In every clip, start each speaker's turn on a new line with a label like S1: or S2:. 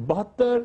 S1: 72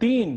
S1: 3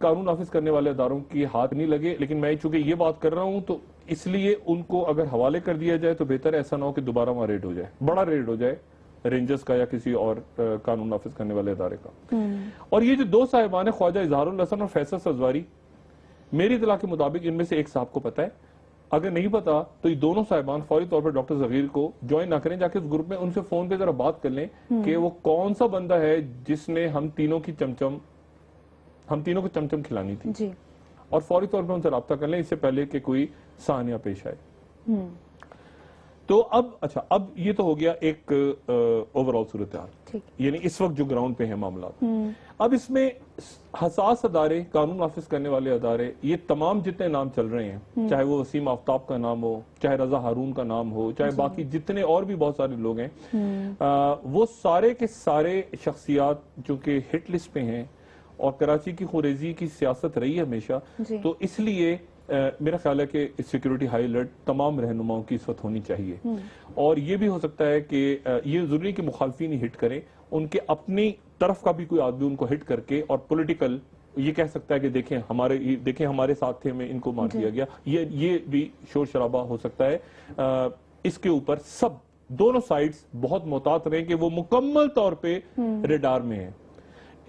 S1: قانون نافذ کرنے والے اداروں کی ہاتھ نہیں لگے، لیکن میں چونکہ یہ بات کر رہا ہوں تو اس لیے ان کو اگر حوالے کر دیا جائے تو بہتر ہے، ایسا نہ ہو کہ دوبارہ وہاں ریڈ ہو جائے، بڑا ریڈ ہو جائے رینجرز کا یا کسی اور قانون نافذ کرنے والے ادارے کا۔ اور یہ جو دو صاحبان ہیں خواجہ اظہار الحسن اور فیصل سزواری، میری اطلاع کے مطابق ان میں سے ایک صاحب کو پتا ہے، اگر نہیں پتا تو یہ دونوں صاحبان فوری طور پر ڈاکٹر صغیر کو جوائن نہ کریں، جا کے اس گروپ میں ان سے فون پہ ذرا بات کر لیں کہ وہ کون سا بندہ ہے جس نے ہم تینوں کو چمچم کھلانی تھی، اور فوری طور پر ان سے رابطہ کر لیں اس سے پہلے کہ کوئی سانیہ پیش آئے۔ تو اب یہ تو ہو گیا ایک اوورآل صورتحال، یعنی اس وقت جو گراؤنڈ پہ ہیں معاملات۔ اب اس میں حساس ادارے، قانون نافذ کرنے والے ادارے، یہ تمام جتنے نام چل رہے ہیں، چاہے وہ وسیم آفتاب کا نام ہو، چاہے رضا ہارون کا نام ہو، چاہے باقی جتنے اور بھی بہت سارے لوگ ہیں، وہ سارے کے سارے شخصیات جو کہ ہٹ لسٹ پہ ہیں، اور کراچی کی خوریزی کی سیاست رہی ہے ہمیشہ، تو اس لیے میرا خیال ہے کہ سیکیورٹی ہائی الرٹ تمام رہنماؤں کی اس وقت ہونی چاہیے۔ اور یہ بھی ہو سکتا ہے کہ یہ ضروری کہ مخالفین ہی ہٹ کریں، ان کے اپنی طرف کا بھی کوئی آدمی ان کو ہٹ کر کے اور پولیٹیکل یہ کہہ سکتا ہے کہ دیکھیں ہمارے ساتھ تھے، میں ان کو مار دیا گیا، یہ بھی شور شرابہ ہو سکتا ہے۔ اس کے اوپر سب دونوں سائڈز بہت محتاط رہیں کہ وہ مکمل طور پہ ریڈار میں ہیں۔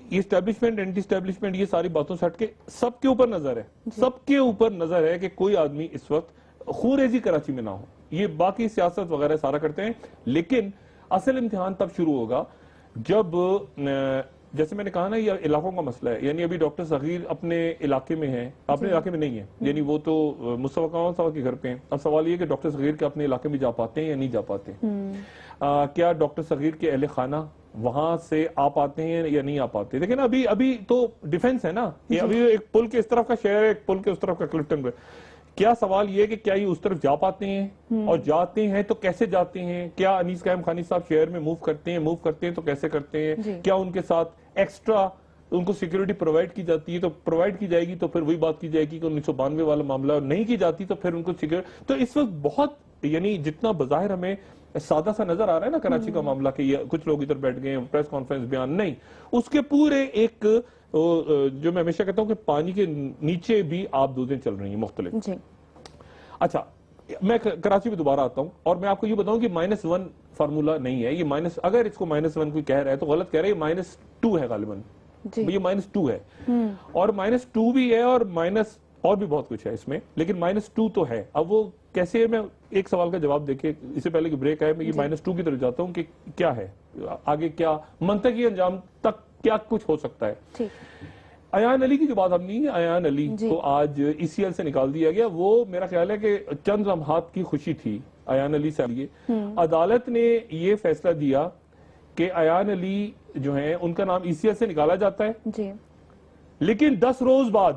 S1: یہ اسٹیبلشمنٹ، اینٹی اسٹیبلشمنٹ، یہ ساری باتوں سے ہٹ کے سب کے اوپر نظر ہے، سب کے اوپر نظر ہے کہ کوئی آدمی اس وقت خوریزی کراچی میں نہ ہو۔ یہ باقی سیاست وغیرہ سارا کرتے ہیں، لیکن اصل امتحان تب شروع ہوگا جب جیسے میں نے کہا نا یہ علاقوں کا مسئلہ ہے، یعنی ابھی ڈاکٹر صغیر اپنے علاقے میں ہیں، اپنے علاقے میں نہیں ہے، یعنی وہ تو مصطفیٰ کمال صاحب کے گھر پہ ہیں۔ اب سوال یہ کہ ڈاکٹر صغیر کے اپنے علاقے میں جا پاتے ہیں یا نہیں جا پاتے ہیں، کیا ڈاکٹر صغیر کے اہل خانہ وہاں سے آ پاتے ہیں یا نہیں آ پاتے؟ لیکن ابھی تو ڈیفنس ہے نا، یہ ابھی ایک پل کے اس طرف کا شہر ہے، ایک پل کے اس طرف کا کلفٹن پہ۔ کیا سوال یہ کہ کیا یہ اس طرف جا پاتے ہیں، اور جاتے ہیں تو کیسے جاتے ہیں؟ کیا انیس قائم خانی صاحب شہر میں موو کرتے ہیں تو کیسے کرتے ہیں؟ کیا ان کے ساتھ ایکسٹرا ان کو سیکیورٹی پرووائڈ کی جاتی ہے؟ تو پرووائڈ کی جائے گی تو پھر وہی بات کی جائے گی کہ 1992 والا معاملہ، نہیں کی جاتی تو پھر ان کو سیکیورٹی۔ تو اس وقت بہت، یعنی جتنا بظاہر ہمیں سادہ سا نظر آ رہا ہے نا کراچی کا معاملہ کہ یہ کچھ لوگ ادھر بیٹھ گئے ہیں، پریس کانفرنس بیان، نہیں، اس کے پورے ایک جو میں ہمیشہ کہتا ہوں کہ پانی کے نیچے بھی آب دوزیں چل رہی ہیں مختلف۔ اچھا، میں کراچی پہ دوبارہ آتا ہوں اور میں آپ کو یہ بتاؤں کہ -1 فارمولا نہیں ہے، یہ اگر اس کو -1 کوئی کہہ رہا ہے تو غلط کہہ رہا ہے، یہ -2 ہے غالباً، یہ -2 ہے، اور -2 بھی ہے اور بھی بہت کچھ ہے اس میں، لیکن -2 تو ہے۔ اب وہ کیسے، میں ایک سوال کا جواب دیکھے اس سے پہلے کہ بریک آئے، میں یہ -2 کی طرف جاتا ہوں کہ کیا ہے آگے، کیا منطقی انجام تک کیا کچھ ہو سکتا ہے۔ ایان علی کی جو بات ہم نہیں، ایان علی کو آج ECL سے نکال دیا گیا، وہ میرا خیال ہے کہ چند لمحات کی خوشی تھی ایان علی سے لیے۔ عدالت نے یہ فیصلہ دیا کہ ایان علی جو ہیں ان کا نام ECL سے نکالا جاتا ہے، لیکن 10 روز بعد،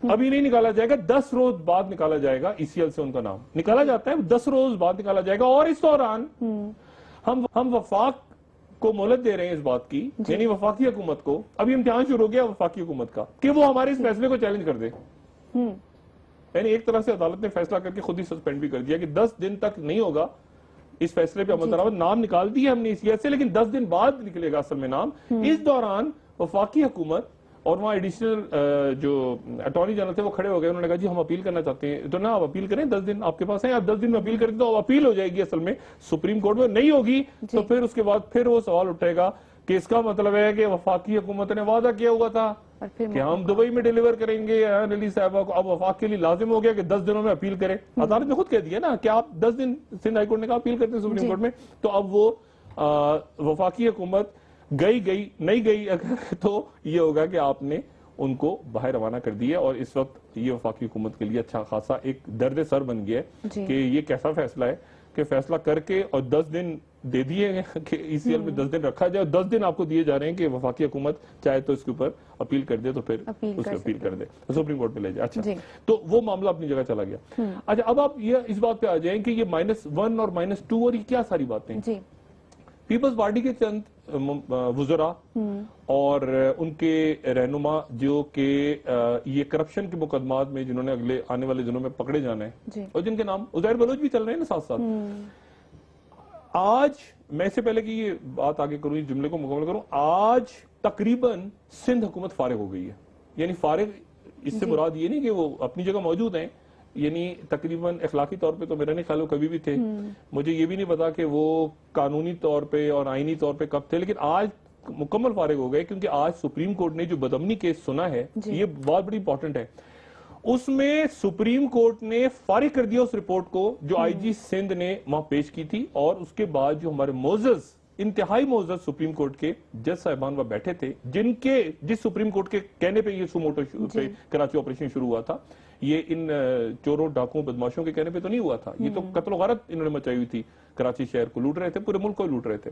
S1: ابھی نہیں نکالا جائے گا، 10 روز بعد نکالا جائے گا ECL سے ان کا نام نکالا جاتا ہے، 10 روز بعد نکالا جائے گا، اور اس دوران ہم وفاق کو مہلت دے رہے ہیں اس بات کی، یعنی وفاقی حکومت کو، ابھی امتحان شروع ہو گیا وفاقی حکومت کا کہ وہ ہمارے اس فیصلے کو چیلنج کر دے۔ یعنی ایک طرح سے عدالت نے فیصلہ کر کے خود ہی سسپینڈ بھی کر دیا کہ 10 دن تک نہیں ہوگا اس فیصلے پہ عمل درآمد، نام نکال دی ہے ہم نے ECL سے، لیکن 10 دن بعد نکلے گا اصل میں نام۔ اس دوران وفاقی حکومت اور وہاں ایڈیشنل جو اٹارنی جنرل تھے وہ کھڑے ہو گئے، انہوں نے کہا جی ہم اپیل کرنا چاہتے ہیں، تو نا آپ اپیل کریں، 10 دن آپ کے پاس ہیں، آپ 10 دن میں اپیل کریں تو اپیل ہو جائے گی اصل میں سپریم کورٹ میں، نہیں ہوگی تو پھر اس کے بعد پھر وہ سوال اٹھے گا کہ اس کا مطلب ہے کہ وفاقی حکومت نے وعدہ کیا ہوا تھا کہ ہم دبئی میں ڈیلیور کریں گے ایان علی صاحبہ کو، اب وفاق کے لیے لازم ہو گیا کہ 10 دنوں میں اپیل کرے۔ عدالت نے خود کہہ دیا نا کہ آپ 10 دن، سندھ ہائی کورٹ نے کہا اپیل کرتے ہیں سپریم کورٹ میں، تو اب وہ وفاقی حکومت گئی نہیں گئی تو یہ ہوگا کہ آپ نے ان کو باہر روانہ کر دیا، اور اس وقت یہ وفاقی حکومت کے لیے اچھا خاصا ایک درد سر بن گیا ہے کہ یہ کیسا فیصلہ ہے کہ فیصلہ کر کے اور 10 دن دے دیے کہ ECL میں 10 دن رکھا جائے، اور 10 دن آپ کو دیے جا رہے ہیں کہ وفاقی حکومت چاہے تو اس کے اوپر اپیل کر دے تو پھر اس کو اپیل کر دے، سپریم کورٹ میں لے جائے۔ اچھا، تو وہ معاملہ اپنی جگہ چلا گیا۔ اچھا، اب آپ یہ اس بات پہ آ جائیں کہ یہ -1 اور -2 اور یہ کیا ساری باتیں، پیپلز پارٹی کے چند وزراء اور ان کے رہنما جو کہ یہ کرپشن کے مقدمات میں جنہوں نے اگلے آنے والے دنوں میں پکڑے جانا ہے، اور جن کے نام عزیر بلوچ بھی چل رہے ہیں نا ساتھ ساتھ، آج میں اس سے پہلے کہ یہ بات آگے کروں، اس جملے کو مکمل کروں، آج تقریباً سندھ حکومت فارغ ہو گئی ہے، یعنی فارغ اس سے مراد یہ نہیں کہ وہ اپنی جگہ موجود ہیں، یعنی تقریباً اخلاقی طور پہ تو میرا نہیں خیال وہ کبھی بھی تھے، مجھے یہ بھی نہیں پتا کہ وہ قانونی طور پہ اور آئینی طور پہ کب تھے، لیکن آج مکمل فارغ ہو گئے کیونکہ آج سپریم کورٹ نے جو بدامنی کیس سنا ہے یہ بہت بڑی امپورٹنٹ ہے. اس میں سپریم کورٹ نے فارغ کر دیا اس رپورٹ کو جو آئی جی سندھ نے وہاں پیش کی تھی، اور اس کے بعد جو ہمارے معزز انتہائی معزز سپریم کورٹ کے جج صاحبان وہاں بیٹھے تھے، جس سپریم کورٹ کے کہنے پہ یہ سوموٹو پہ کراچی آپریشن شروع ہوا تھا، یہ ان چوروں ڈاکوں بدماشوں کے کہنے پہ تو نہیں ہوا تھا، یہ تو قتل و غارت انہوں نے مچائی ہوئی تھی، کراچی شہر کو لوٹ رہے تھے، پورے ملک کو لوٹ رہے تھے.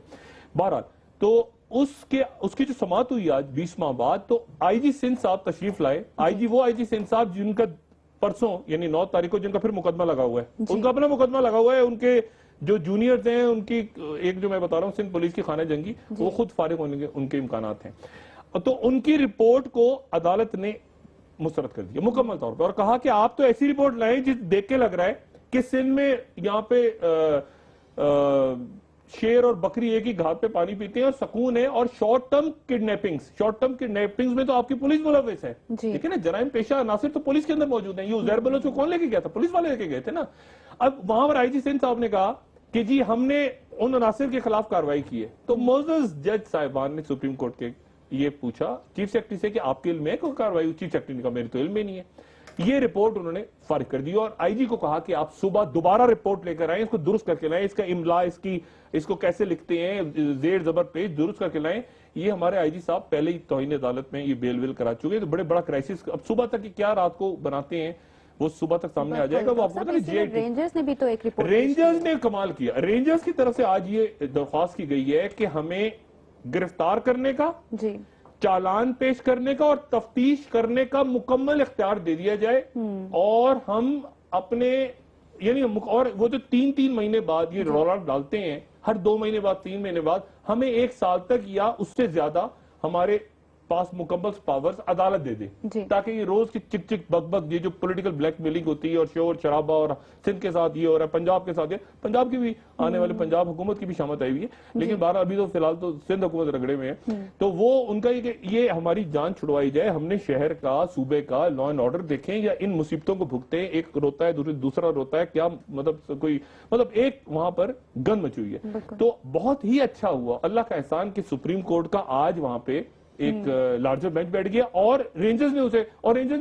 S1: بہرحال تو اس کی جو سماعت ہوئی آج 20 ماہ بعد، تو آئی جی سندھ صاحب تشریف لائے. وہ آئی جی سندھ صاحب جن کا پرسوں یعنی 9 تاریخ کو جن کا پھر مقدمہ لگا ہوا ہے، ان کا اپنا مقدمہ لگا ہوا ہے، ان کے جو جونیئرز ہیں ان کی ایک جو میں بتا رہا ہوں سندھ پولیس کی خانہ جنگی، وہ خود فارغ ہونے کے ان کے امکانات ہیں. تو ان کی رپورٹ کو عدالت نے مسترد کر دیا مکمل طور پر، اور کہا کہ آپ تو ایسی رپورٹ لائیں جس دیکھ کے لگ رہا ہے کہ سندھ میں یہاں پہ شیر اور بکری ایک ہی گھاٹ پہ پانی پیتے ہیں اور سکون ہے، اور شارٹ ٹرم کڈنیپنگز میں تو آپ کی پولیس ملوث ہے. لیکن جرائم پیشہ عناصر تو پولیس کے اندر موجود ہیں. یہ عزیر بلوچ کو کون لے کے گیا تھا؟ پولیس والے لے کے گئے تھے نا. اب وہاں پر آئی جی سندھ صاحب نے کہا کہ جی ہم نے ان عناصر کے خلاف کارروائی کی ہے. تو معزز جج صاحبان نے سپریم کورٹ کے یہ پوچھا چیف سیکرٹری سے کہ آپ کے علم میں کوئی کارروائی ہوئی؟ چیف سیکرٹری نے کہا میرے تو علم میں نہیں ہے. یہ رپورٹ انہوں نے فارغ کر دی اور آئی جی کو کہا کہ آپ صبح دوبارہ رپورٹ لے کر آئیں، اس کو درست کر کے لائیں، اس کا املا اس کو کیسے لکھتے ہیں زیر زبر پیج درست کر کے لائیں. یہ ہمارے آئی جی صاحب پہلے ہی توہین عدالت میں یہ بیل ویل کرا چکے، تو بڑے بڑا کرائسس. اب صبح تک کیا رات کو بناتے ہیں وہ صبح تک سامنے آ جائے گا. وہ آپ کو پتہ ہے
S2: رینجرز نے بھی تو ایک رپورٹ،
S1: رینجرز نے کمال کیا. رینجرز کی طرف سے آج یہ درخواست کی گئی ہے کہ ہمیں گرفتار کرنے کا، چالان پیش کرنے کا اور تفتیش کرنے کا مکمل اختیار دے دیا جائے، اور ہم اپنے یعنی اور وہ جو 3 مہینے بعد یہ رول آؤٹ ڈالتے ہیں، ہر 2 مہینے بعد 3 مہینے بعد ہمیں 1 سال تک یا اس سے زیادہ ہمارے پاس مکمل پاورز عدالت دے دے، تاکہ یہ روز کی چک چک بک بک یہ جو پولیٹیکل بلیک میلنگ ہوتی ہے اور شور شرابہ اور سندھ کے ساتھ یہ ہو رہا ہے، پنجاب کے ساتھ یہ، پنجاب کی بھی آنے والے پنجاب حکومت کی بھی شامت آئی ہوئی ہے، لیکن بارہ ابھی تو فی الحال تو سندھ حکومت رگڑے میں ہے. تو وہ ان کا یہ کہ یہ ہماری جان چھڑوائی جائے، ہم نے شہر کا صوبے کا لا اینڈ آرڈر دیکھیں یا ان مصیبتوں کو بھگتے ہیں. ایک روتا ہے دوسرا روتا ہے، کیا مطلب ایک وہاں پر گن مچی ہوئی ہے. تو بہت ہی اچھا ہوا، اللہ کا احسان کہ سپریم کورٹ کا آج وہاں پہ ایک لارجر بینچ بیٹھ گیا، اور رینجرز نے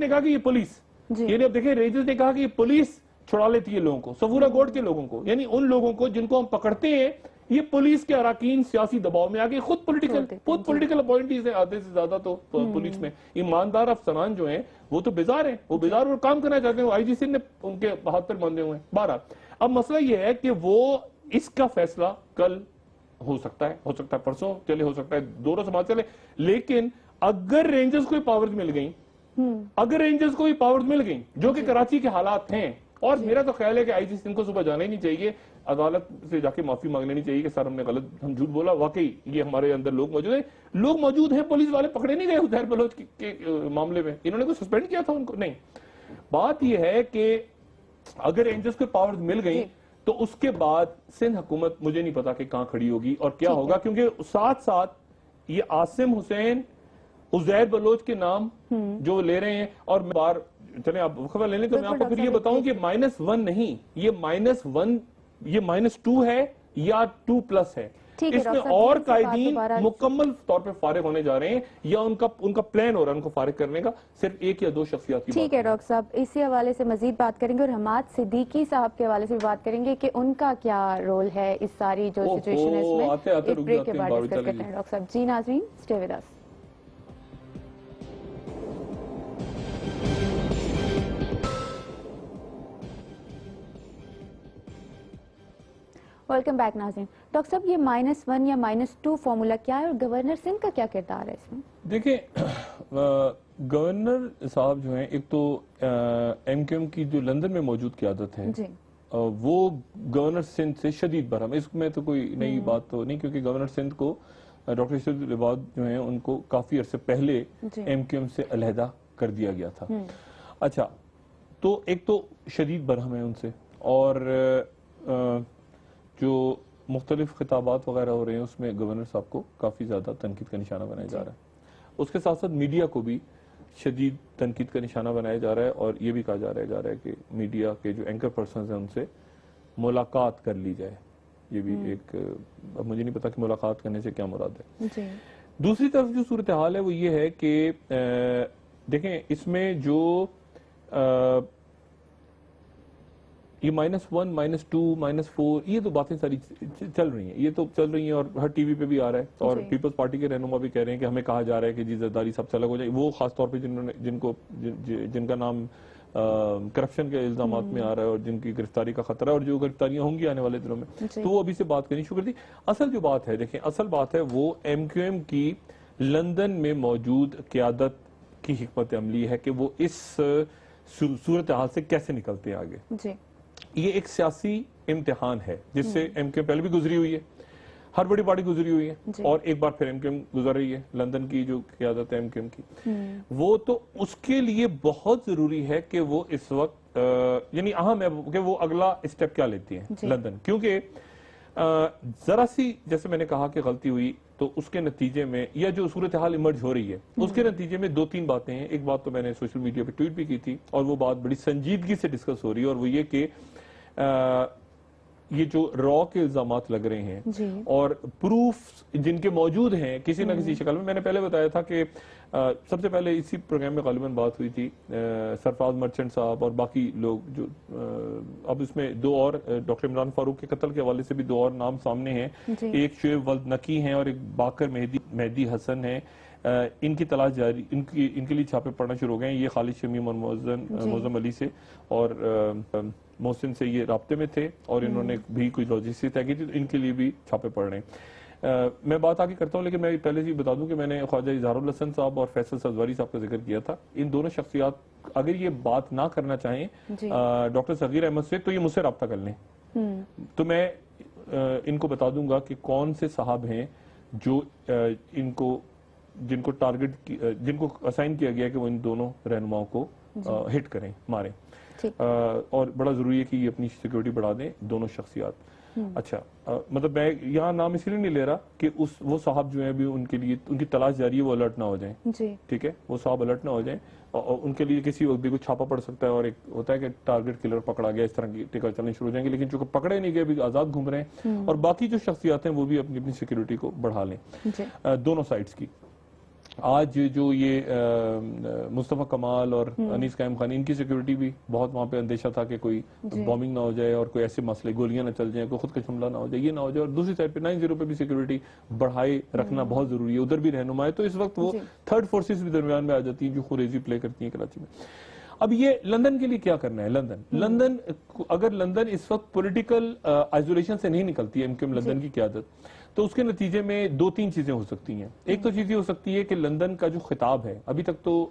S1: کہا کہ یہ پولیس، یعنی اب دیکھیں رینجرز نے کہا کہ یہ پولیس چھڑا لیتی ہے لوگوں کو، صفورہ گوٹ کے لوگوں کو، یعنی ان لوگوں کو جن کو ہم پکڑتے ہیں یہ پولیس کے اراکین سیاسی دباؤ میں آگے خود پولیٹیکل اپوائنٹیز ہیں آدھے سے زیادہ تو پولیس میں. ایماندار افسران جو ہیں وہ تو بیزار ہیں، وہ بیزار اور کام کرنا چاہتے ہیں. آئی جی سندھ نے ان کے ہاتھ پر باندھے ہوئے ہیں. بہرحال اب مسئلہ یہ ہے کہ وہ اس کا فیصلہ کل ہو سکتا ہے پرسوں چلے، ہو سکتا ہے 2 روز بعد چلے، لیکن اگر رینجرز کو پاورز مل گئیں جو کہ کراچی کے حالات ہیں، اور میرا تو خیال ہے کہ آئی جی سندھ کو صبح جانا ہی نہیں چاہیے، عدالت سے جا کے معافی مانگنے نہیں چاہیے کہ سر ہم نے غلط، ہم جھوٹ بولا، واقعی یہ ہمارے اندر لوگ موجود ہیں. پولیس والے پکڑے نہیں گئے عزیر بلوچ کے معاملے میں، انہوں نے کوئی سسپینڈ کیا تھا ان کو؟ نہیں. بات یہ ہے کہ اگر رینجرز کو پاورز مل گئیں تو اس کے بعد سندھ حکومت مجھے نہیں پتا کہ کہاں کھڑی ہوگی اور کیا ہوگا، کیونکہ ساتھ ساتھ یہ عاصم حسین عزیر بلوچ کے نام جو لے رہے ہیں، اور بار چلیں آپ خبر لے لیں تو میں آپ کو پھر یہ بتاؤں کہ -1 نہیں، یہ -1 یہ -2 ہے یا 2+ ہے. اس میں اور قائدین مکمل طور پہ فارغ ہونے جا رہے ہیں، یا ان کا پلان ہو رہا ہے ان کو فارغ کرنے کا، صرف 1 یا 2 شخصیات کی بات.
S2: ٹھیک ہے ڈاکٹر صاحب، اسی حوالے سے مزید بات کریں گے، اور حماد صدیقی صاحب کے حوالے سے بات کریں گے کہ ان کا کیا رول ہے اس ساری جو سچویشن ہے اس میں. ایک بریک کے بعد ڈسکس کرتے ہیں ڈاکٹر صاحب. جی ناظرین، stay with us. Welcome back ناظرین. ڈاکٹر صاحب یہ -1 یا -2 فارمولا کیا ہے، اور گورنر سندھ کا کیا کردار ہے اس میں؟
S1: دیکھیں گورنر صاحب جو ہیں، ایک تو ایم کیو ایم کی جو لندن میں موجود قیادت ہے وہ گورنر سندھ سے شدید برہم. اس میں تو کوئی نئی بات تو نہیں، کیونکہ گورنر سندھ کو ڈاکٹر اشرف العباد جو ہیں ان کو کافی عرصے پہلے ایم کیو ایم سے علیحدہ کر دیا گیا تھا. اچھا، تو ایک تو شدید برہم ہے ان سے، اور جو مختلف خطابات وغیرہ ہو رہے ہیں اس میں گورنر صاحب کو کافی زیادہ تنقید کا نشانہ بنایا جا رہا ہے. اس کے ساتھ ساتھ میڈیا کو بھی شدید تنقید کا نشانہ بنایا جا رہا ہے اور یہ بھی کہا جا رہا ہے کہ میڈیا کے جو اینکر پرسنز ہیں ان سے ملاقات کر لی جائے. یہ بھی ایک اب مجھے نہیں پتا کہ ملاقات کرنے سے کیا مراد ہے.
S2: جی.
S1: دوسری طرف جو صورتحال ہے وہ یہ ہے کہ دیکھیں اس میں جو یہ -1 -2 -4 یہ تو باتیں ساری چل رہی ہیں, یہ تو چل رہی ہیں اور ہر ٹی وی پہ بھی آ رہا ہے اور پیپلز پارٹی کے رہنما بھی کہہ رہے ہیں کہ ہمیں کہا جا رہا ہے کہ جی زرداری سب سے الگ ہو جائے. وہ خاص طور پہ جن کا نام کرپشن کے الزامات میں آ رہا ہے اور جن کی گرفتاری کا خطرہ ہے اور جو گرفتاریاں ہوں گی آنے والے دنوں میں, تو وہ ابھی سے بات کرنی شروع کر دی. اصل جو بات ہے دیکھیں, اصل بات ہے وہ ایم کیو ایم کی لندن میں موجود قیادت کی حکمت عملی ہے کہ وہ اس صورتحال سے کیسے نکلتے ہیں آگے.
S2: جی.
S1: یہ ایک سیاسی امتحان ہے جس سے ایم کیو ایم پہلے بھی گزری ہوئی ہے, ہر بڑی پارٹی گزری ہوئی ہے اور ایک بار پھر ایم کیو ایم گزر رہی ہے. لندن کی جو قیادت ہے ایم کیو ایم کی, وہ تو اس کے لیے بہت ضروری ہے کہ وہ اس وقت یعنی اہم ہے کہ وہ اگلا اسٹیپ کیا لیتی ہے لندن, کیونکہ ذرا سی جیسے میں نے کہا کہ غلطی ہوئی تو اس کے نتیجے میں یا جو صورتحال ایمرج ہو رہی ہے اس کے نتیجے میں 2-3 باتیں ہیں. ایک بات تو میں نے سوشل میڈیا پہ ٹویٹ بھی کی تھی اور وہ بات بڑی سنجیدگی سے ڈسکس ہو رہی ہے اور وہ یہ کہ یہ جو را کے الزامات لگ رہے ہیں اور پروف جن کے موجود ہیں کسی نہ کسی شکل میں نے پہلے بتایا تھا کہ سب سے پہلے اسی پروگرام میں غالباً بات ہوئی تھی سرفراز مرچنٹ صاحب اور باقی لوگ جو اب اس میں 2 اور ڈاکٹر عمران فاروق کے قتل کے حوالے سے بھی 2 اور نام سامنے ہیں. ایک شعیب ولد نکی ہیں اور ایک باقر مہدی حسن ہیں. ان کی تلاش جاری, ان کے لیے چھاپے پڑنا شروع ہو گئے ہیں. یہ خالد شمیم اور موزم علی سے اور محسن سے یہ رابطے میں تھے اور انہوں نے بھی کوئی لاجسٹک طے کی تھی, تو ان کے لیے بھی چھاپے پڑ رہے ہیں. میں بات آگے کرتا ہوں لیکن میں پہلے سے بتا دوں کہ میں نے خواجہ اظہار الحسن صاحب اور فیصل سزواری صاحب کا ذکر کیا تھا. ان دونوں شخصیات اگر یہ بات نہ کرنا چاہیں ڈاکٹر صغیر احمد سے تو یہ مجھ سے رابطہ کر لیں, تو میں ان کو بتا دوں گا کہ کون سے صاحب ہیں جو جن کو ٹارگٹ جن کو اسائن کیا گیا کہ وہ ان دونوں رہنماؤں کو ہٹ کریں, ماریں. اور بڑا ضروری ہے کہ یہ اپنی سیکیورٹی بڑھا دیں دونوں شخصیات. اچھا مطلب میں یہاں نام اس لیے نہیں لے رہا کہ وہ صاحب جو ہیں ابھی ان کے لیے ان کی تلاش جاری ہے, وہ الرٹ نہ ہو جائیں. ٹھیک ہے, وہ صاحب الرٹ نہ ہو جائیں اور ان کے لیے کسی وقت بھی کچھ چھاپا پڑ سکتا ہے اور ایک ہوتا ہے کہ ٹارگٹ کلر پکڑا گیا, اس طرح کی ٹکر چلنے شروع ہو جائیں گے. لیکن چونکہ پکڑے نہیں گئے, ابھی آزاد گھوم رہے ہیں اور باقی جو شخصیات ہیں وہ بھی اپنی سیکیورٹی کو بڑھا لیں دونوں سائٹس کی. آج جو یہ مصطفیٰ کمال اور انیس قائم خانی ان کی سیکیورٹی بھی بہت وہاں پہ اندیشہ تھا کہ کوئی بومنگ نہ ہو جائے اور کوئی ایسے مسئلے گولیاں نہ چل جائیں, کوئی خود کا حملہ نہ ہو جائے, یہ نہ ہو جائے. اور دوسری سائڈ پہ 90 پہ بھی سیکیورٹی بڑھائے رکھنا بہت ضروری ہے, ادھر بھی رہنما ہے. تو اس وقت وہ تھرڈ فورسز بھی درمیان میں آ جاتی ہیں جو خوریزی پلے کرتی ہیں کراچی میں. اب یہ لندن کے لیے کیا کرنا ہے. لندن اگر لندن اس وقت پولیٹیکل آئزولیشن سے نہیں نکلتی ہے ایم کیو ایم لندن کی قیادت, تو اس کے نتیجے میں 2-3 چیزیں ہو سکتی ہیں. ایک تو چیز یہ ہو سکتی ہے کہ لندن کا جو خطاب ہے ابھی تک تو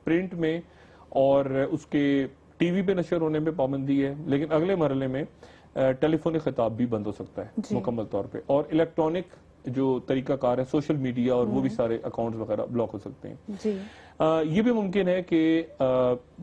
S1: پرنٹ میں اور اس کے ٹی وی پہ نشر ہونے میں پابندی ہے, لیکن اگلے مرحلے میں ٹیلی فونک خطاب بھی بند ہو سکتا ہے مکمل طور پہ, اور الیکٹرانک جو طریقہ کار ہے سوشل میڈیا اور وہ بھی سارے اکاؤنٹس وغیرہ بلاک ہو سکتے ہیں. یہ بھی ممکن ہے کہ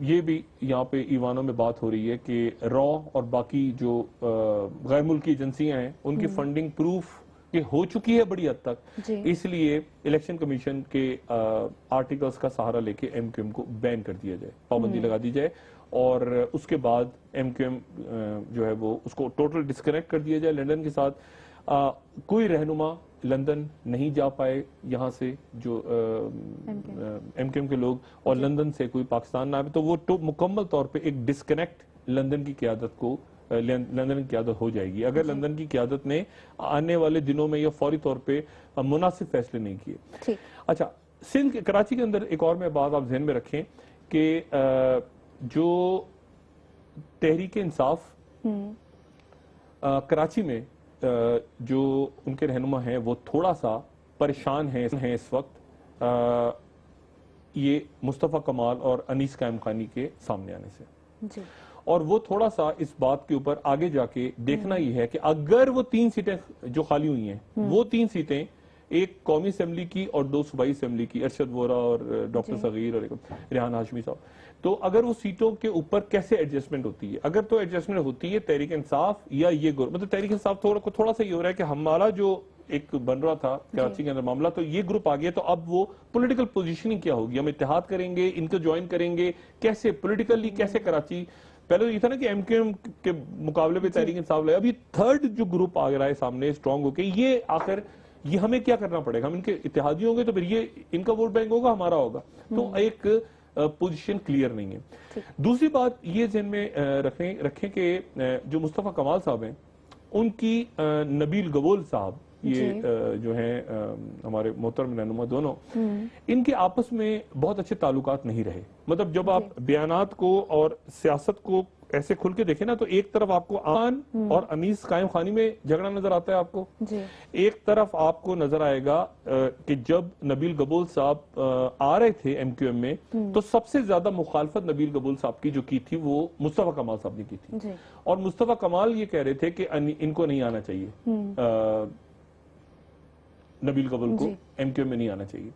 S1: یہ بھی یہاں پہ ایوانوں میں بات ہو رہی ہے کہ را اور باقی جو غیر ملکی ایجنسیاں ہیں ان کی فنڈنگ پروف کہ ہو چکی ہے بڑی حد تک, اس لیے الیکشن کمیشن کے آرٹیکلز کا سہارا لے کے ایم کیو ایم کو بین کر دیا جائے, پابندی لگا دی جائے, اور اس کے بعد ایم کیو ایم جو ہے وہ اس کو ٹوٹل ڈسکنیکٹ کر دیا جائے لندن کے ساتھ. کوئی رہنما لندن نہیں جا پائے یہاں سے جو ایم کیو ایم کے لوگ, اور لندن سے کوئی پاکستان نہ آئے, تو وہ مکمل طور پہ ایک ڈسکنیکٹ لندن کی قیادت کو لندن کی قیادت ہو جائے گی اگر لندن کی قیادت نے آنے والے دنوں میں یا فوری طور پہ مناسب فیصلے نہیں کیے. اچھا, سندھ کراچی کے اندر ایک اور میں بات آپ ذہن میں رکھیں کہ جو تحریک انصاف کراچی میں جو ان کے رہنما ہیں وہ تھوڑا سا پریشان ہیں اس وقت یہ مصطفیٰ کمال اور انیس قائم خانی کے سامنے آنے سے, اور وہ تھوڑا سا اس بات کے اوپر آگے جا کے دیکھنا یہ ہے کہ اگر وہ 3 سیٹیں جو خالی ہوئی ہیں وہ 3 سیٹیں ایک قومی اسمبلی کی اور 2 صوبائی اسمبلی کی, ارشد وورا اور ڈاکٹر صغیر اور ریحان ہاشمی صاحب, تو اگر وہ سیٹوں کے اوپر کیسے ایڈجسٹمنٹ ہوتی ہے, اگر تو ایڈجسٹمنٹ ہوتی ہے تحریک انصاف یا یہ مطلب تحریک انصاف تھوڑا سا یہ ہو رہا ہے کہ ہمارا جو ایک بن رہا تھا کراچی کے اندر معاملہ, تو یہ گروپ آ گیا, تو اب وہ پولیٹیکل پوزیشننگ کیا ہوگی, ہم اتحاد کریں گے, ان کو جوائن کریں گے, کیسے پولیٹیکلی کیسے کراچی, پہلے تو یہ تھا نا کہ ایم کیو ایم کے مقابلے پہ تحریک انصاف لگا, اب یہ تھرڈ جو گروپ آ رہا ہے سامنے اسٹرانگ ہو کے, یہ آخر یہ ہمیں کیا کرنا پڑے گا, ہم ان کے اتحادی ہوں گے تو پھر یہ ان کا ووٹ بینک ہوگا, ہمارا ہوگا, تو ایک پوزیشن کلیئر نہیں ہے. دوسری بات یہ ذہن میں رکھیں کہ جو مصطفیٰ کمال صاحب ہیں, ان کی نبیل گبول صاحب, یہ جو ہیں ہمارے محترم رہنما دونوں, ان کے آپس میں بہت اچھے تعلقات نہیں رہے. مطلب جب آپ بیانات کو اور سیاست کو ایسے کھل کے دیکھیں نا, تو ایک طرف آپ کو آن اور انیس قائم خانی میں جھگڑا نظر آتا ہے آپ کو, ایک طرف آپ کو نظر آئے گا کہ جب نبیل گبول صاحب آ رہے تھے ایم کیو ایم میں, تو سب سے زیادہ مخالفت نبیل گبول صاحب کی جو کی تھی وہ مصطفیٰ کمال صاحب نے کی تھی, اور مصطفیٰ کمال یہ کہہ رہے تھے کہ ان کو نہیں آنا چاہیے, نبیل گبول کو ایم کیو ایم میں نہیں آنا چاہیے.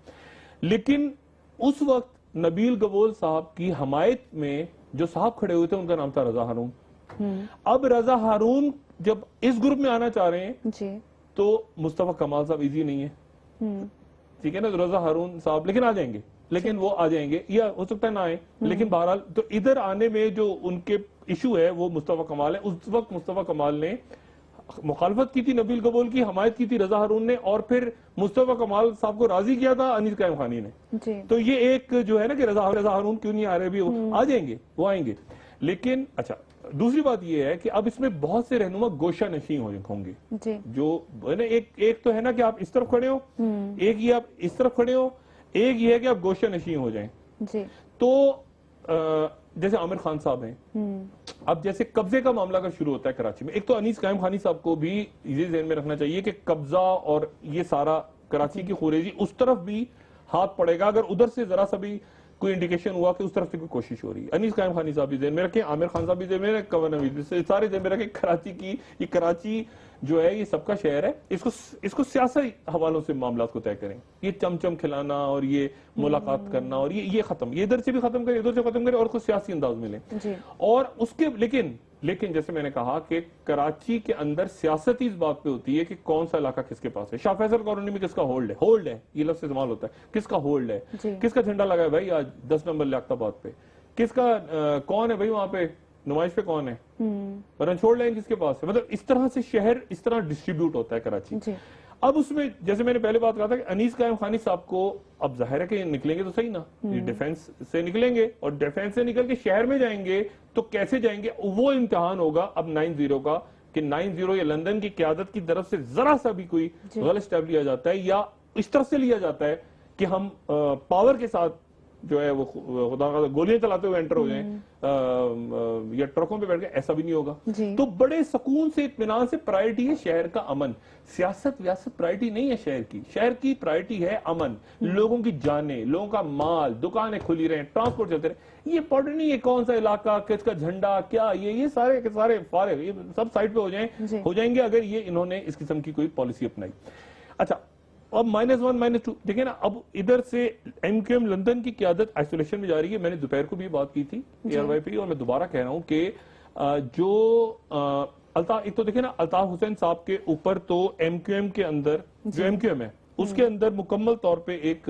S1: لیکن اس وقت نبیل گبول صاحب کی حمایت میں جو صاحب کھڑے ہوئے تھے, ان کا نام تھا رضا ہارون. اب رضا ہارون جب اس گروپ میں آنا چاہ رہے ہیں تو مصطفیٰ کمال صاحب ایزی نہیں ہے, ٹھیک ہے نا, تو رضا ہارون صاحب لیکن آ جائیں گے, لیکن وہ آ جائیں گے, یا ہو سکتا ہے نہ آئے, لیکن بہرحال تو ادھر آنے میں جو ان کے ایشو ہے وہ مصطفیٰ کمال ہے. اس وقت مصطفیٰ کمال نے مخالفت کی تھی نبیل گبول کی, حمایت کی تھی رضا ہارون نے, اور پھر مصطفیٰ کمال صاحب کو راضی کیا تھا انیس قائم خانی نے. تو یہ ایک جو ہے نا کہ رضا ہارون کیوں نہیں آ رہے, بھی آ جائیں گے, وہ آئیں گے. لیکن اچھا دوسری بات یہ ہے کہ اب اس میں بہت سے رہنما گوشہ نشین ہوں گے, جو ایک تو ہے نا کہ آپ اس طرف کھڑے ہو, ایک یہ آپ اس طرف کھڑے ہو, ایک یہ ہے کہ آپ گوشہ نشین ہو جائیں. تو جیسے عامر خان صاحب ہیں, اب جیسے قبضے کا معاملہ کا شروع ہوتا ہے کراچی میں, ایک تو انیس قائم خانی صاحب کو بھی یہ ذہن میں رکھنا چاہیے کہ قبضہ اور یہ سارا کراچی کی خوریزی اس طرف بھی ہاتھ پڑے گا اگر ادھر سے ذرا سا بھی کوئی انڈیکیشن ہوا کہ اس طرف سے کوئی کوشش ہو رہی ہے. انیس قائم خانی صاحب بھی ذہن میں رکھیں, عامر خان صاحب بھی ذہن میں رکھیں, کنور نوید سارے ذہن میں رکھیں. کراچی کی یہ کراچی جو ہے یہ سب کا شہر ہے, اس کو سیاسی حوالوں سے معاملات کو طے کریں. یہ چم کھلانا اور یہ ملاقات کرنا اور یہ ختم, یہ ادھر سے بھی ختم کریں, ادھر سے ختم کریں, اور کو سیاسی انداز میں لیں. اور اس کے لیکن جیسے میں نے کہا کہ کراچی کے اندر سیاست اس بات پہ ہوتی ہے کہ کون سا علاقہ کس کے پاس ہے. شاہ فیصل کالونی میں کس کا ہولڈ ہے, یہ لفظ استعمال ہوتا ہے, کس کا ہولڈ ہے, کس کا جھنڈا لگا ہے بھائی آج 10 نمبر لیاقت آباد پہ, کس کا کون ہے بھائی وہاں پہ نمائش پہ کون ہے, رنچوڑ لائن کس کے پاس ہے. مطلب اس طرح سے شہر اس طرح ڈسٹریبیوٹ ہوتا ہے کراچی. اب اس میں جیسے میں نے پہلے بات کہا تھا کہ انیس قائم خانی صاحب کو اب ظاہر ہے کہ نکلیں گے تو صحیح نا, ڈیفنس سے نکلیں گے, اور ڈیفنس سے نکل کے شہر میں جائیں گے تو کیسے جائیں گے, وہ امتحان ہوگا اب 9-0 کا, کہ 9-0 یا لندن کی قیادت کی طرف سے ذرا سا بھی کوئی غلط سٹیپ لیا جاتا ہے, یا اس طرح سے لیا جاتا ہے کہ ہم پاور کے ساتھ جو ہے وہ خدا کا گولیاں چلاتے ہوئے انٹر ہو جائیں یا ٹرکوں پہ بیٹھ کے, ایسا بھی نہیں ہوگا. تو بڑے سکون سے اطمینان سے پرائرٹی ہے شہر کا امن. سیاست ویاست پرائرٹی نہیں ہے شہر کی, شہر کی پرائرٹی ہے امن, لوگوں کی جانیں, لوگوں کا مال, دکانیں کھلی رہیں, ٹرانسپورٹ چلتے رہیں. یہ امپورٹنٹ نہیں ہے کون سا علاقہ, کس کا جھنڈا, کیا یہ سارے کے سارے فارغ, یہ سب سائڈ پہ ہو جائیں گے اگر یہ انہوں نے اس قسم کی کوئی پالیسی اپنائی. اچھا اب -1 -2 دیکھیں نا, اب ادھر سے ایم کیو ایم لندن کی قیادت آئسولیشن میں جا رہی ہے. میں نے دوپہر کو بھی بات کی تھی ایئر وائی پہ, اور میں دوبارہ کہہ رہا ہوں کہ جو ایک تو دیکھیں نا الطاف حسین صاحب کے اوپر تو ایم کیو ایم کے اندر جو ایم کیو ایم ہے اس کے اندر مکمل طور پہ ایک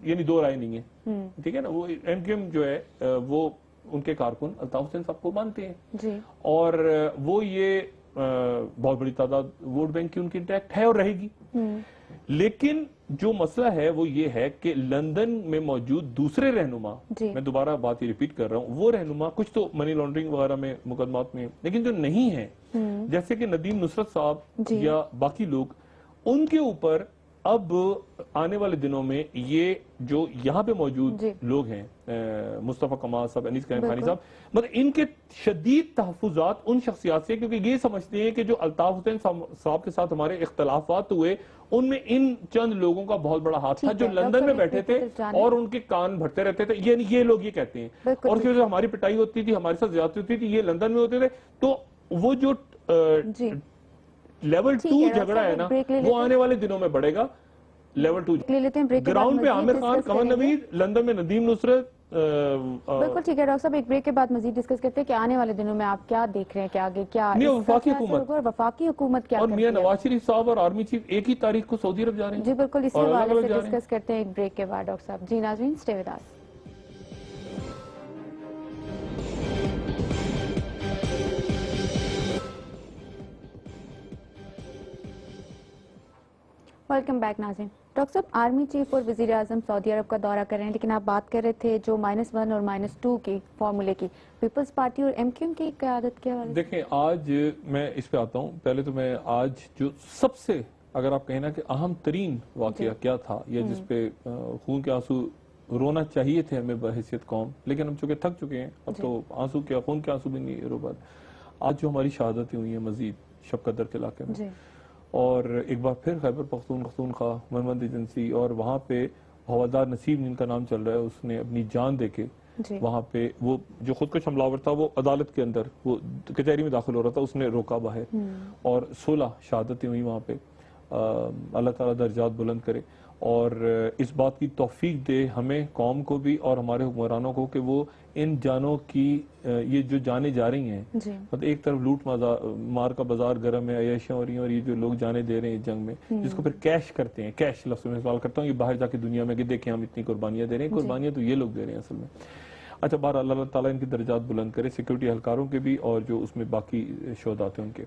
S1: یعنی دو رائے نہیں ہے, ٹھیک ہے نا. وہ ایم کیو ایم جو ہے وہ ان کے کارکن الطاف حسین صاحب کو مانتے ہیں, اور وہ یہ بہت بڑی تعداد ووٹ بینک کی ان کی انٹیکٹ ہے اور رہے گی. لیکن جو مسئلہ ہے وہ یہ ہے کہ لندن میں موجود دوسرے رہنما, میں دوبارہ بات یہ ریپیٹ کر رہا ہوں, وہ رہنما کچھ تو منی لانڈرنگ وغیرہ میں مقدمات میں, لیکن جو نہیں ہیں جیسے کہ ندیم نصرت صاحب یا باقی لوگ, ان کے اوپر اب آنے والے دنوں میں یہ جو یہاں پہ موجود لوگ ہیں, مصطفیٰ کمال صاحب, انیس قائم خانی صاحب, مطلب ان کے شدید تحفظات ان شخصیات سے, کیونکہ یہ سمجھتے ہیں کہ جو الطاف حسین صاحب کے ساتھ ہمارے اختلافات ہوئے ان میں ان چند لوگوں کا بہت بڑا ہاتھ تھا جو لندن میں بیٹھے تھے اور ان کے کان بھرتے رہتے تھے. یہ لوگ یہ کہتے ہیں, اور جو ہماری پٹائی ہوتی تھی, ہمارے ساتھ زیادتی ہوتی تھی, یہ لندن میں ہوتے تھے. تو وہ جو لیول 2 جھگڑا ہے نا وہ آنے والے دنوں میں بڑھے گا. لیول 2 گراؤنڈ پہ عامر خان, کنور نوید, لندن میں ندیم نصرت,
S2: بالکل ٹھیک ہے ڈاکٹر صاحب، ایک بریک کے بعد مزید ڈسکس کرتے ہیں کہ آنے والے دنوں میں آپ کیا دیکھ رہے ہیں کہ آگے کیا
S1: وفاقی حکومت
S2: اور وفاقی حکومت کیا
S1: اور میاں نواز شریف صاحب اور آرمی چیف ایک ہی تاریخ کو سعودی عرب جا رہے ہیں.
S2: جی بالکل، اسی حوالے سے ڈسکس کرتے ہیں ایک بریک کے بعد ڈاکٹر صاحب. جی ناظرین، stay with us. Welcome back ناظرین. ڈاکٹر صاحب، آرمی چیف اور وزیر اعظم سعودی عرب کا دورہ کر رہے ہیں، لیکن آپ بات کر رہے تھے جو -1 اور -2 کی فارمولے کی، پیپلز پارٹی اور ایم کیو ایم کی قیادت کے حوالے سے.
S1: دیکھیں آج میں اس پہ آتا ہوں. پہلے تو میں آج جو سب سے اگر آپ کہیں نا کہ اہم ترین واقعہ کیا تھا یا جس پہ خون کے آنسو رونا چاہیے تھے ہمیں بحیثیت قوم، لیکن ہم چونکہ تھک چکے ہیں اب تو آنسو کیا خون کے آنسو بھی نہیں رو پاتے. آج جو ہماری شہادتیں ہوئی ہیں مزید شب قدر کے علاقے میں، اور ایک بار پھر خیبر پختونخوا منوند ایجنسی، اور وہاں پہ ہوادار نصیب جن کا نام چل رہا ہے، اس نے اپنی جان دے کے وہاں پہ وہ جو خودکش حملہ آور تھا وہ عدالت کے اندر وہ کچہری میں داخل ہو رہا تھا، اس نے روکا باہر، اور 16 شہادتیں ہوئی وہاں پہ. اللہ تعالیٰ درجات بلند کرے اور اس بات کی توفیق دے ہمیں قوم کو بھی اور ہمارے حکمرانوں کو کہ وہ ان جانوں کی یہ جو جانیں جا رہی ہیں، مطلب ایک طرف لوٹ مار کا بازار گرم ہے، عیاشیاں ہو رہی ہیں، اور یہ جو لوگ جانے دے رہے ہیں اس جنگ میں، جس کو پھر کیش کرتے ہیں، کیش لفظ میں استعمال کرتا ہوں، یہ باہر جا کے دنیا میں کہ دیکھیں ہم اتنی قربانیاں دے رہے ہیں، قربانیاں تو یہ لوگ دے رہے ہیں اصل میں. اچھا بار اللہ تعالیٰ ان کی درجات بلند کرے، سیکیورٹی اہلکاروں کے بھی اور جو اس میں باقی شہداء تھے ان کے.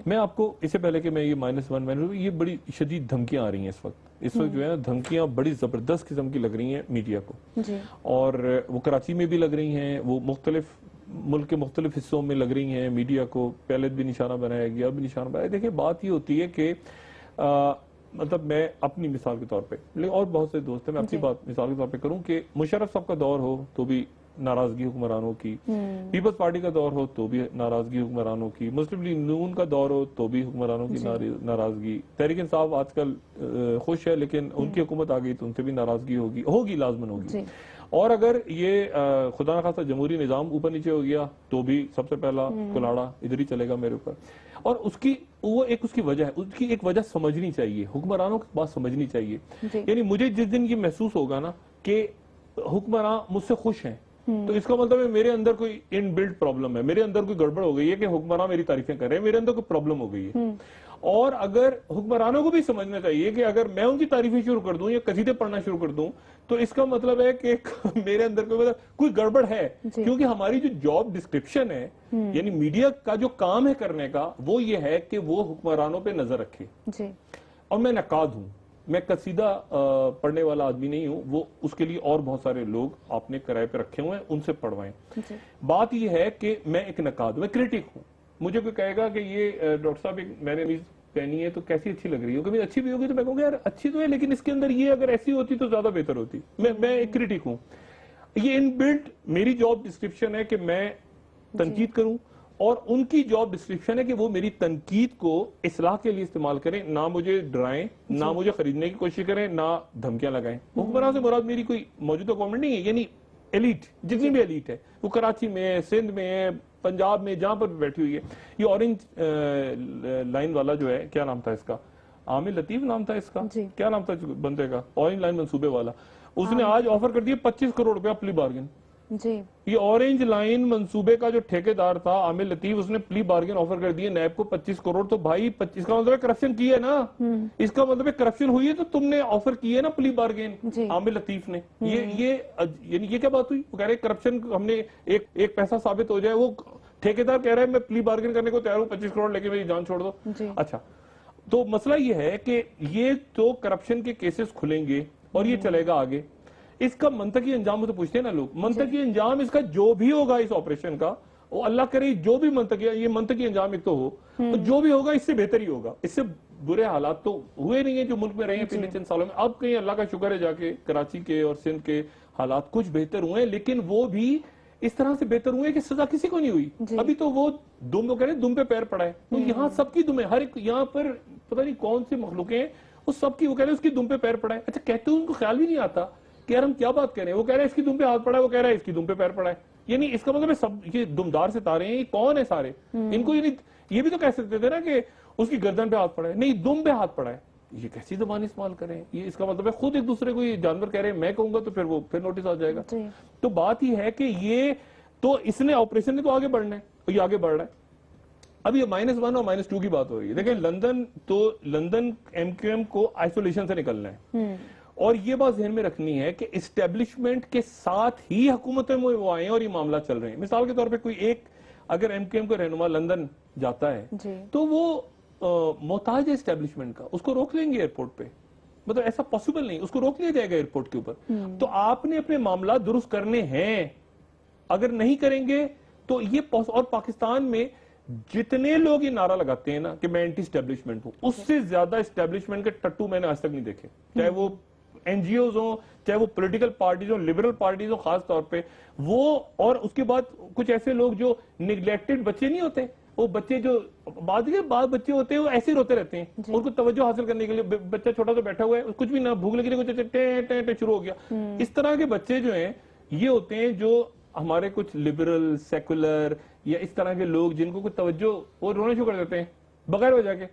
S1: میں آپ کو اس سے پہلے کہ میں یہ -1 یہ بڑی شدید دھمکیاں آ رہی ہیں اس وقت جو ہے نا، دھمکیاں بڑی زبردست قسم کی لگ رہی ہیں میڈیا کو، اور وہ کراچی میں بھی لگ رہی ہیں، وہ مختلف ملک کے مختلف حصوں میں لگ رہی ہیں میڈیا کو. پہلے بھی نشانہ بنایا گیا، اب بھی نشانہ بنایا. دیکھیں بات یہ ہوتی ہے کہ مطلب میں اپنی مثال کے طور پہ، لیکن اور بہت سے دوست ہیں، میں اپنی بات مثال کے طور پہ کروں کہ مشرف صاحب کا دور ہو تو بھی ناراضگی حکمرانوں کی، پیپلز پارٹی کا دور ہو تو بھی ناراضگی حکمرانوں کی، مسلم لیگ نون کا دور ہو تو بھی حکمرانوں کی ناراضگی. تحریک انصاف آج کل خوش ہے، لیکن ان کی حکومت آ گئی تو ان سے بھی ناراضگی ہوگی لازمن ہوگی. اور اگر یہ خدا نخواستہ جمہوری نظام اوپر نیچے ہو گیا تو بھی سب سے پہلا کلاڑا ادھر ہی چلے گا میرے اوپر. اور اس کی وجہ ہے، اس کی ایک وجہ سمجھنی چاہیے، حکمرانوں کی بات سمجھنی چاہیے. یعنی مجھے جس دن یہ محسوس ہوگا نا کہ حکمران مجھ سے خوش ہیں، تو اس کا مطلب ہے میرے اندر کوئی ان بلڈ پرابلم ہے، میرے اندر کوئی گڑبڑ ہو گئی ہے کہ حکمران میری تعریفیں کر رہے ہیں، میرے اندر کوئی پرابلم ہو گئی ہے. اور اگر حکمرانوں کو بھی سمجھنا چاہیے کہ اگر میں ان کی تعریفیں شروع کر دوں یا قصیدے پڑھنا شروع کر دوں تو اس کا مطلب ہے کہ میرے اندر کوئی گڑبڑ ہے. کیونکہ ہماری جو جاب ڈسکرپشن ہے، یعنی میڈیا کا جو کام ہے کرنے کا، وہ یہ ہے کہ وہ حکمرانوں پہ نظر رکھے. اور میں نقاد ہوں، میں قصیدہ پڑھنے والا آدمی نہیں ہوں، وہ اس کے لیے اور بہت سارے لوگ آپ نے کرائے پہ رکھے ہوئے ہیں، ان سے پڑھوائیں. بات یہ ہے کہ میں ایک نقاد ہوں، میں کریٹک ہوں. مجھے کوئی کہے گا کہ یہ ڈاکٹر صاحب میں نے بھی پہنی ہے تو کیسی اچھی لگ رہی ہے، کبھی اچھی بھی ہوگی تو میں کہوں گا یار اچھی تو ہے، لیکن اس کے اندر یہ اگر ایسی ہوتی تو زیادہ بہتر ہوتی. میں ایک کریٹک ہوں. یہ ان بلڈ میری جاب ڈسکرپشن ہے کہ میں تنقید کروں، اور ان کی جاب ڈسکرپشن ہے کہ وہ میری تنقید کو اصلاح کے لیے استعمال کریں، نہ مجھے ڈرائیں، نہ مجھے خریدنے کی کوشش کریں، نہ دھمکیاں لگائیں. حکمران سے مراد میری کوئی موجودہ گورنمنٹ نہیں ہے، یعنی ایلیٹ جتنی بھی ایلیٹ ہے، وہ کراچی میں ہے، سندھ میں ہے، پنجاب میں، جہاں پر بیٹھی ہوئی ہے. یہ اورنج لائن والا جو ہے، کیا نام تھا اس کا، عامر لطیف نام تھا اس کا، کیا نام تھا بندے کا، اورنج لائن منصوبے والا، اس نے آج آفر کر دیا 25 کروڑ روپیہ پلی بارگن. یہ اورنج لائن منصوبے کا جو ٹھیکیدار تھا عامر لطیف، اس نے پلی بارگن آفر کر دیے نیب کو 25 کروڑ. تو بھائی 25 کا مطلب کرپشن کی ہے نا، اس کا مطلب کرپشن ہوئی ہے تو تم نے آفر کی ہے نا پلی بارگن عامر لطیف نے. یعنی یہ کیا بات ہوئی؟ وہ کہہ رہے کرپشن ہم نے ایک پیسہ ثابت ہو جائے، وہ ٹھیکیدار کہہ رہا ہے میں پلی بارگن کرنے کو تیار ہوں، 25 کروڑ لے کے میری جان چھوڑ دو. اچھا تو مسئلہ یہ ہے کہ یہ تو کرپشن کے کیسز کھلیں گے اور یہ چلے گا آگے. اس کا منطقی انجام تو پوچھتے ہیں نا لوگ، منطقی انجام اس کا جو بھی ہوگا اس آپریشن کا، وہ اللہ کرے جو بھی یہ منطقی انجام ایک تو ہو، تو جو بھی ہوگا اس سے بہتر ہی ہوگا. اس سے برے حالات تو ہوئے نہیں ہیں جو ملک میں رہے ہیں پچھلے چند سالوں میں. اب کہیں اللہ کا شکر ہے جا کے کراچی کے اور سندھ کے حالات کچھ بہتر ہوئے ہیں، لیکن وہ بھی اس طرح سے بہتر ہوئے کہ سزا کسی کو نہیں ہوئی. ابھی تو وہ کہہ رہے ہیں دم پہ پیر پڑا ہے. تو یہاں سب کی دم ہے، ہر ایک یہاں پر پتہ نہیں کون سے مخلوقیں ہیں، وہ سب کی وہ کہہ رہے ہیں اس کی دم پہ پیر پڑا ہے. اچھا کہتے ہیں ان کو خیال بھی نہیں آتا کہ یار ہم کیا بات کر رہے ہیں. وہ کہہ رہے ہیں اس کی دم پہ ہاتھ پڑا ہے، وہ کہہ رہا ہے اس کی دم پہ پیر پڑا ہے. یعنی اس کا مطلب سب یہ دمدار ستارے ہیں، یہ کون ہے سارے ان کو؟ یعنی یہ بھی تو کہہ سکتے تھے نا کہ اس کی گردن پہ ہاتھ پڑا ہے، نہیں دم پہ ہاتھ پڑا ہے. یہ کیسی زبان استعمال کریں, یہ اس کا مطلب ہے خود ایک دوسرے کو یہ جانور کہہ رہے ہیں, میں کہوں گا تو پھر وہ پھر نوٹس آ جائے گا. تو بات یہ ہے کہ یہ تو اس نے آپریشن نے تو آگے بڑھنا ہے, اور یہ آگے بڑھ رہا ہے. اب یہ -1 اور -2 کی بات ہو رہی ہے. دیکھیں لندن ایم کیو ایم کو آئسولیشن سے نکلنا ہے, اور یہ بات ذہن میں رکھنی ہے کہ اسٹیبلشمنٹ کے ساتھ ہی حکومتیں وہ آئے ہیں اور یہ معاملات چل رہے ہیں. مثال کے طور پہ کوئی ایک اگر ایم کیو ایم کا رہنما لندن جاتا ہے تو وہ محتاج ہے اسٹیبلشمنٹ کا, اس کو روک لیں گے ایئرپورٹ پہ, مطلب ایسا پاسبل نہیں, اس کو روک لیا جائے گا ایئرپورٹ کے اوپر. تو آپ نے اپنے معاملات درست کرنے ہیں, اگر نہیں کریں گے تو یہ اور پاکستان میں جتنے لوگ یہ نعرہ لگاتے ہیں نا کہ میں اینٹی اسٹیبلشمنٹ ہوں, اس سے زیادہ اسٹیبلشمنٹ کے ٹٹو میں نے آج تک نہیں دیکھے, چاہے وہ این جی اوز ہوں, چاہے وہ پولیٹیکل پارٹیز ہوں, لبرل پارٹیز ہوں خاص طور پہ وہ. اور اس کے بعد کچھ ایسے لوگ جو نگلیکٹڈ بچے نہیں ہوتے, وہ بچے جو بعد بچے ہوتے ہیں وہ ایسے روتے رہتے ہیں, ان کو توجہ حاصل کرنے کے لیے بچہ چھوٹا سا بیٹھا ہوا ہے, کچھ بھی نہ بھوک لگی کچھ شروع ہو گیا. اس طرح کے بچے جو ہیں یہ ہوتے ہیں جو ہمارے کچھ لبرل سیکولر یا اس طرح کے لوگ جن کو کچھ توجہ وہ رونے شروع کر دیتے ہیں بغیر وجہ کے.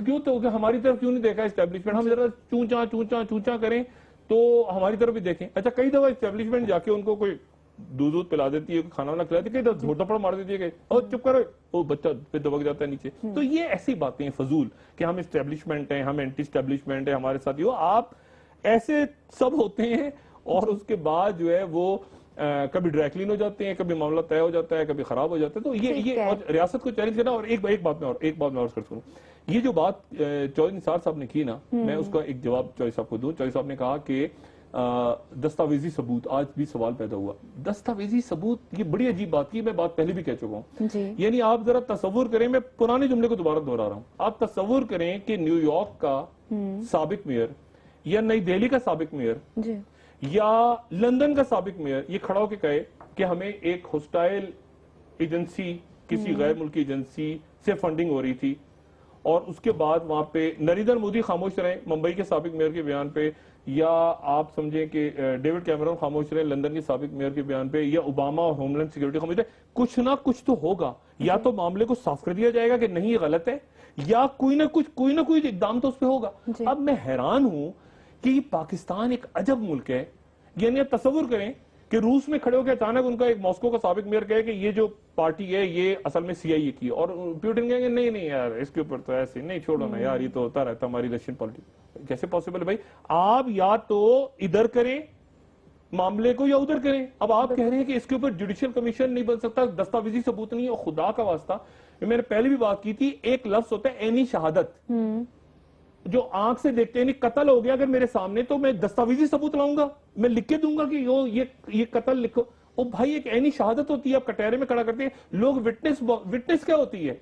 S1: کیوں تو ہماری طرف کیوں نہیں دیکھا اسٹیبلشمنٹ, ہم ذرا چونچا کریں تو ہماری طرف بھی دیکھیں. اچھا کئی دفعہ اسٹیبلشمنٹ جا کے ان کو کوئی دودھ پلا دیتی ہے, کھانا وانا کھلا دیتی ہے, کئی دفعہ جھوٹا پڑا مار دیتی ہے, اور چپ کرو, وہ بچہ پھر دبک جاتا ہے نیچے. تو یہ ایسی باتیں ہیں فضول کہ ہم اسٹیبلشمنٹ ہیں, ہم اینٹی اسٹیبلشمنٹ ہیں, ہمارے ساتھ یہ آپ ایسے سب ہوتے ہیں, اور اس کے بعد جو ہے وہ کبھی ڈرائیکلین ہو جاتے ہیں, کبھی معاملہ طے ہو جاتا ہے, کبھی خراب ہو جاتا ہے. تو یہ اور ریاست کو چیلنج کرنا. اور ایک بات میں اور کر سکوں, یہ جو بات چودھری نثار صاحب نے کی نا, میں اس کا ایک جواب چودھری صاحب کو دوں. چودھری صاحب نے کہا کہ دستاویزی ثبوت, آج بھی سوال پیدا ہوا, دستاویزی ثبوت, یہ بڑی عجیب بات کی, میں بات پہلے بھی کہہ چکا ہوں. یعنی آپ ذرا تصور کریں, میں پرانے جملے کو دوبارہ دہرا رہا ہوں, آپ تصور کریں کہ نیو یارک کا سابق میئر یا نئی دہلی کا سابق میئر یا لندن کا سابق میئر یہ کھڑا ہو کے کہے کہ ہمیں ایک ہوسٹائل ایجنسی, کسی غیر ملکی ایجنسی سے فنڈنگ ہو رہی تھی, اور اس کے بعد وہاں پہ نریندر مودی خاموش رہیں ممبئی کے سابق میئر کے بیان پہ, یا آپ سمجھیں کہ ڈیوڈ کیمرون خاموش رہیں لندن کے سابق میئر کے بیان پہ, یا اوباما اور ہوم لینڈ سیکورٹی خاموش رہے, کچھ نہ کچھ تو ہوگا. یا تو معاملے کو صاف کر دیا جائے گا کہ نہیں یہ غلط ہے, یا کوئی نہ کوئی اقدام تو اس پہ ہوگا. اب میں حیران ہوں کہ یہ پاکستان ایک عجب ملک ہے. یعنی آپ تصور کریں کہ روس میں کھڑے ہو کے اچانک ان کا ایک ماسکو کا سابق میئر کہے کہ یہ جو پارٹی ہے یہ اصل میں سی آئی اے کی, اور پیوٹن کہیں گے نہیں یار اس کے اوپر تو ایسے نہیں, چھوڑو نا یار, یہ تو ہوتا رہتا ہماری رشین پالیٹکس. کیسے پاسبل ہے بھائی, آپ یا تو ادھر کریں معاملے کو یا ادھر کریں. اب آپ کہہ رہے ہیں کہ اس کے اوپر جوڈیشل کمیشن نہیں بن سکتا, دستاویزی ثبوت نہیں ہے. اور خدا کا واسطہ, میں نے پہلے بھی بات کی تھی, ایک لفظ ہوتا ہے عینی شہادت, جو آنکھ سے دیکھتے ہیں. قتل ہو گیا اگر میرے سامنے تو میں دستاویزی ثبوت لاؤں گا, میں لکھ کے دوں گا کہ یہ قتل لکھو. او بھائی ایک عینی شہادت ہوتی ہے, آپ کٹہرے میں کھڑا کرتے ہیں لوگ. وٹنس کیا ہوتی ہے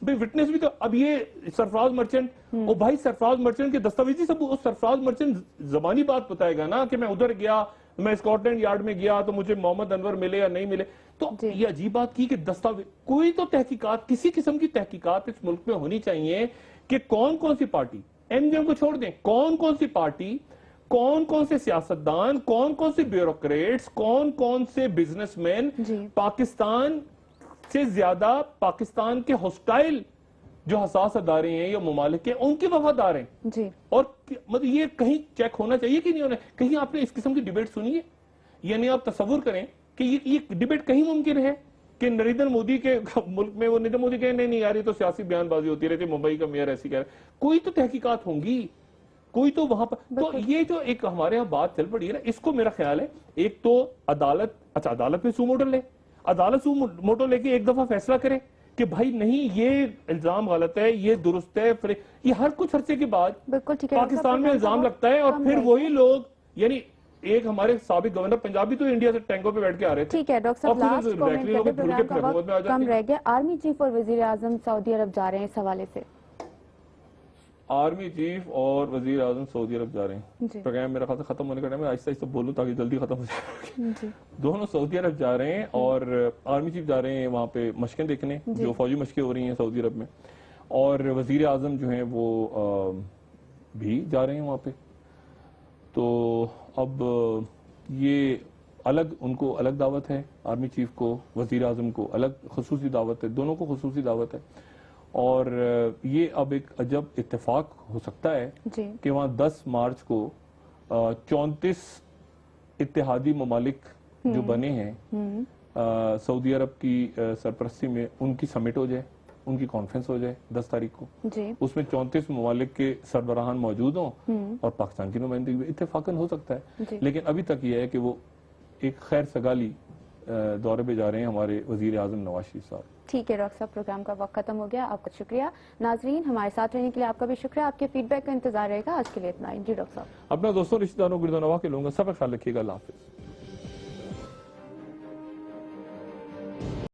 S1: بھائی, وٹنس بھی تو. اب یہ سرفراز مرچنٹ, او بھائی سرفراز مرچنٹ کے دستاویزی ثبوت, سرفراز مرچنٹ زبانی بات بتائے گا نا کہ میں ادھر گیا, میں اسکاٹ لینڈ یارڈ میں گیا تو مجھے محمد انور ملے یا نہیں ملے. تو یہ عجیب بات کی کہ دستاویز, کوئی تو تحقیقات, کسی قسم کی تحقیقات اس ملک میں ہونی چاہیے کہ کون سی پارٹی, ایم جی ایم کو چھوڑ دیں, کون سی پارٹی, کون سے سیاستدان, کون سے بیوروکریٹس, کون سے بزنس مین پاکستان سے زیادہ پاکستان کے ہوسٹائل جو حساس ادارے ہیں یا ممالک ہیں ان کے وفادار ہیں. اور مطلب یہ کہیں چیک ہونا چاہیے کہ نہیں ہونا. کہیں آپ نے اس قسم کی ڈیبیٹ سنی ہے؟ یعنی آپ تصور کریں کہ یہ ڈیبیٹ کہیں ممکن ہے کہ نریندر مودی کے ملک میں وہ نریندر مودی کہے نہیں یار یہ تو سیاسی بیان بازی ہوتی رہتی, ممبئی کا میئر ایسی کہہ رہا ہے. کوئی تو تحقیقات ہوں گی, کوئی تو وہاں پر. تو یہ جو ایک ہمارے یہاں بات چل پڑی ہے نا, اس کو میرا خیال ہے ایک تو عدالت, اچھا عدالت میں سو موٹو لے, عدالت سو موٹو لے کے ایک دفعہ فیصلہ کرے کہ بھائی نہیں یہ الزام غلط ہے, یہ درست ہے. یہ ہر کچھ عرصے کے بعد پاکستان میں الزام لگتا ہے, اور پھر وہی لوگ, یعنی ایک ہمارے سابق گورنر پنجابی تو انڈیا سے ٹینکوں پہ بیٹھ کے آ رہے تھے.
S2: ٹھیک ہے ڈاکٹر صاحب, لاسٹ کمنٹ کرتے پروگرام کا وقت کم رہ گیا. آرمی چیف اور وزیر اعظم سعودی عرب جا رہے ہیں, اس حوالے سے.
S1: آرمی چیف اور وزیر اعظم سعودی عرب جا رہے ہیں, پروگرام میرا خاصا ختم ہونے کا ٹائم ہے, آہستہ آہستہ بولوں تاکہ جلدی ختم ہو جائے. دونوں سعودی عرب جا رہے ہیں, اور آرمی چیف جا رہے ہیں وہاں پہ مشقیں دیکھنے, جو فوجی مشقیں ہو رہی ہیں سعودی عرب میں, اور وزیر اعظم جو ہیں وہ بھی جا رہے ہیں وہاں پہ. تو اب یہ الگ, ان کو الگ دعوت ہے, آرمی چیف کو, وزیر اعظم کو الگ خصوصی دعوت ہے, دونوں کو خصوصی دعوت ہے. اور یہ اب ایک عجب اتفاق ہو سکتا ہے
S2: جی
S1: کہ وہاں 10 مارچ کو 34 اتحادی ممالک جو بنے ہیں سعودی عرب کی سرپرستی میں ان کی سمٹ ہو جائے، ان کی کانفرنس ہو جائے 10 تاریخ کو،
S2: جی
S1: اس میں 34 ممالک کے سربراہان موجود ہوں اور پاکستان کی نمائندگی بھی اتفاقاً ہو سکتا ہے.
S2: جی.
S1: لیکن ابھی تک یہ ہے کہ وہ ایک خیر سگالی دورے پہ جا رہے ہیں ہمارے وزیر اعظم نواز شریف صاحب.
S2: ٹھیک ہے ڈاکٹر صاحب، پروگرام کا وقت ختم ہو گیا. آپ کا شکریہ. ناظرین ہمارے ساتھ رہنے کے لیے آپ کا بھی شکریہ. آپ کے فیڈ بیک کا انتظار رہے گا. آج کے لیے اتنا ہی. جی ڈاکٹر صاحب.
S1: اپنا دوستوں رشتہ داروں گردوں نواح کے لوگوں کا سب کا خیال رکھیے گا. اللہ حافظ.